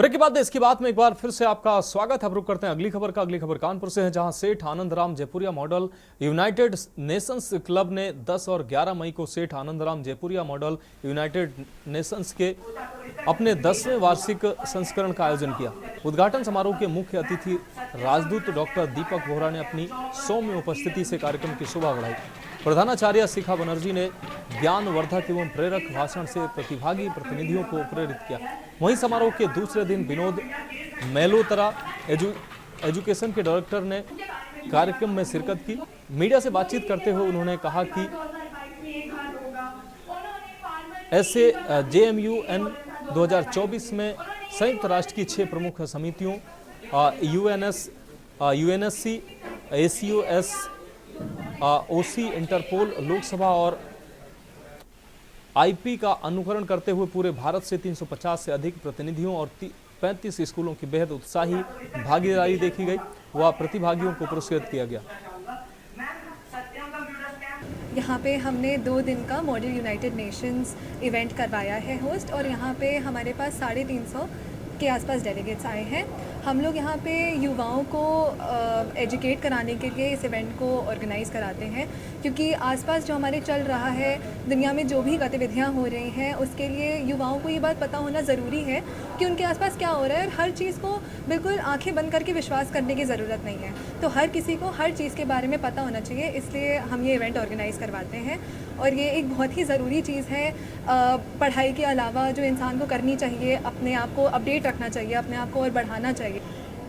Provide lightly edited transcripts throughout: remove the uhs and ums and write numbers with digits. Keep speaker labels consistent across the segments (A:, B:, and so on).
A: Break के बाद इसकी बात में एक बार फिर से आपका स्वागत है। अब रुक करते हैं अगली खबर का। अगली खबर कानपुर से है, जहां सेठ Anandram Jaipuria model United Nations club ने 10 और 11 मई को सेठ Anandram Jaipuria model United Nations के अपने 10वें वार्षिक संस्करण का आयोजन किया। उद्घाटन समारोह के मुख्य अतिथि राजदूत डॉक्टर दीपक बोहरा ने अपनी सौम्य उपस्थिति से कार्यक्रम की शोभा बढ़ाई। प्रधानाचार्य शिखा बनर्जी ने ज्ञानवर्धक एवं प्रेरक भाषण से प्रतिभागी प्रतिनिधियों को प्रेरित किया। वहीं समारोह के दूसरे दिन विनोद मेलोत्रा एजुकेशन के डायरेक्टर ने कार्यक्रम में शिरकत की। मीडिया से बातचीत करते हुए उन्होंने कहा कि ऐसे JMUN 2024 में संयुक्त राष्ट्र की 6 प्रमुख समितियों UNSC, ACOS, OC, Interpol, Lok Sabha और IP का अनुकरण करते हुए पूरे भारत से 350 से अधिक प्रतिनिधियों और 35 स्कूलों की बेहद उत्साही भागीदारी देखी गई। वह प्रतिभागियों को पुरस्कृत किया गया।
B: यहाँ पे हमने 2 दिन का मॉडल यूनाइटेड नेशंस इवेंट करवाया है होस्ट, और यहाँ पे हमारे पास 350 के आसपास डेलीगेट्स आए हैं। हम लोग यहाँ पे युवाओं को एजुकेट कराने के लिए इस इवेंट को ऑर्गेनाइज़ कराते हैं, क्योंकि आसपास जो हमारे चल रहा है, दुनिया में जो भी गतिविधियाँ हो रही हैं, उसके लिए युवाओं को ये बात पता होना ज़रूरी है कि उनके आसपास क्या हो रहा है। और हर चीज़ को बिल्कुल आंखें बंद करके विश्वास करने की ज़रूरत नहीं है। तो हर किसी को हर चीज़ के बारे में पता होना चाहिए, इसलिए हम ये इवेंट ऑर्गेनाइज़ करवाते हैं। और ये एक बहुत ही ज़रूरी चीज़ है पढ़ाई के अलावा, जो इंसान को करनी चाहिए। अपने आप को अपडेट रखना चाहिए, अपने आप को और बढ़ाना चाहिए।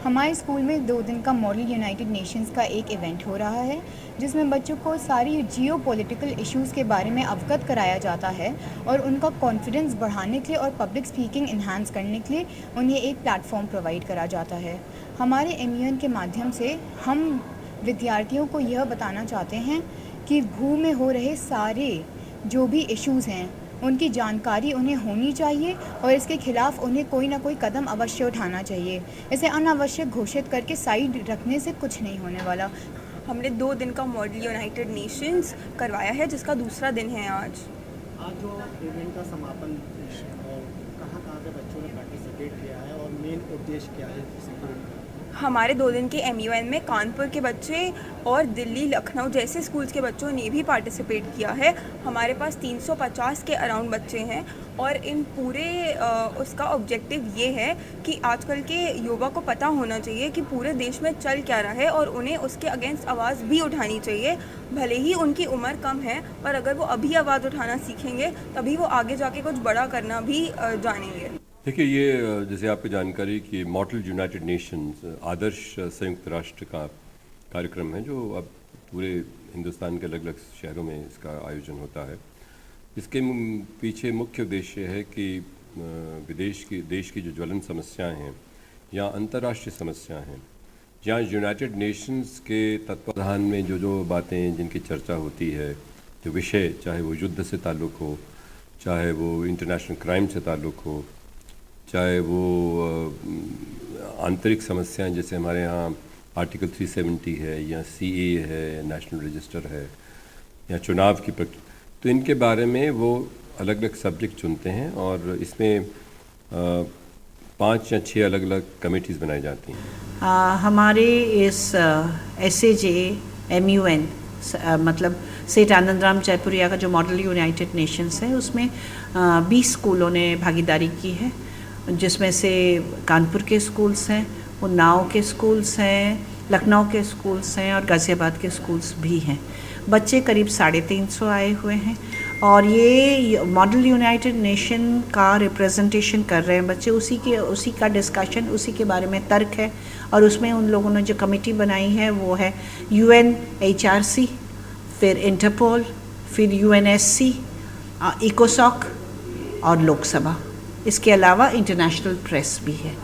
C: हमारे स्कूल में 2 दिन का मॉडल यूनाइटेड नेशंस का एक इवेंट हो रहा है, जिसमें बच्चों को सारी जियो पॉलिटिकल इश्यूज़ के बारे में अवगत कराया जाता है और उनका कॉन्फिडेंस बढ़ाने के लिए और पब्लिक स्पीकिंग इन्हांस करने के लिए उन्हें एक प्लेटफॉर्म प्रोवाइड करा जाता है। हमारे MUN के माध्यम से हम विद्यार्थियों को यह बताना चाहते हैं कि भू में हो रहे सारे जो भी इश्यूज़ हैं, उनकी जानकारी उन्हें होनी चाहिए और इसके खिलाफ उन्हें कोई ना कोई कदम अवश्य उठाना चाहिए। इसे अनावश्यक घोषित करके साइड रखने से कुछ नहीं होने वाला।
D: हमने 2 दिन का मॉडल यूनाइटेड नेशंस करवाया है, जिसका दूसरा दिन है आज
E: जो इवेंट का समापन और कहाँ के बच्चों ने पार्टिसिपेट किया है और मेन उद्देश्य क्या है इस इवेंट का?
D: हमारे 2 दिन के MUN में कानपुर के बच्चे और दिल्ली, लखनऊ जैसे स्कूल्स के बच्चों ने भी पार्टिसिपेट किया है। हमारे पास 350 के अराउंड बच्चे हैं और इन पूरे उसका ऑब्जेक्टिव ये है कि आजकल के युवा को पता होना चाहिए कि पूरे देश में चल क्या रहा है और उन्हें उसके अगेंस्ट आवाज़ भी उठानी चाहिए। भले ही उनकी उम्र कम है, पर अगर वो अभी आवाज़ उठाना सीखेंगे तभी वो आगे जाके कुछ बड़ा करना भी जानेंगे।
F: देखिए, ये जैसे आपको जानकारी कि मॉडल यूनाइटेड नेशंस आदर्श संयुक्त राष्ट्र का कार्यक्रम है, जो अब पूरे हिंदुस्तान के अलग अलग शहरों में इसका आयोजन होता है। इसके पीछे मुख्य उद्देश्य है कि देश की जो ज्वलन समस्याएं हैं या अंतर्राष्ट्रीय समस्याएं हैं, जहाँ यूनाइटेड नेशंस के तत्वाधान में जो बातें जिनकी चर्चा होती है, जो विषय, चाहे वो युद्ध से ताल्लुक़ हो, चाहे वो इंटरनेशनल क्राइम से ताल्लुक़ हो, चाहे वो आंतरिक समस्याएं जैसे हमारे यहाँ आर्टिकल 370 है या CA है, नेशनल रजिस्टर है, या चुनाव की प्रक्रिया, तो इनके बारे में वो अलग अलग सब्जेक्ट चुनते हैं और इसमें 5 या 6 अलग अलग कमेटीज़ बनाई जाती हैं।
G: हमारे इस SAJ MUN मतलब सेठ आनंदराम जयपुरिया का जो मॉडल यूनाइटेड नेशंस है, उसमें 20 स्कूलों ने भागीदारी की है, जिसमें से कानपुर के स्कूल्स हैं, उन्नाव के स्कूल्स हैं, लखनऊ के स्कूल्स हैं और गाज़ियाबाद के स्कूल्स भी हैं। बच्चे करीब 350 आए हुए हैं और ये मॉडल यूनाइटेड नेशन का रिप्रेजेंटेशन कर रहे हैं बच्चे। उसी का डिस्कशन, उसी के बारे में तर्क है और उसमें उन लोगों ने जो कमेटी बनाई है वो है UNHRC, फिर इंटरपोल, फिर UNSC, इकोसॉक और लोकसभा। इसके अलावा इंटरनेशनल प्रेस भी है।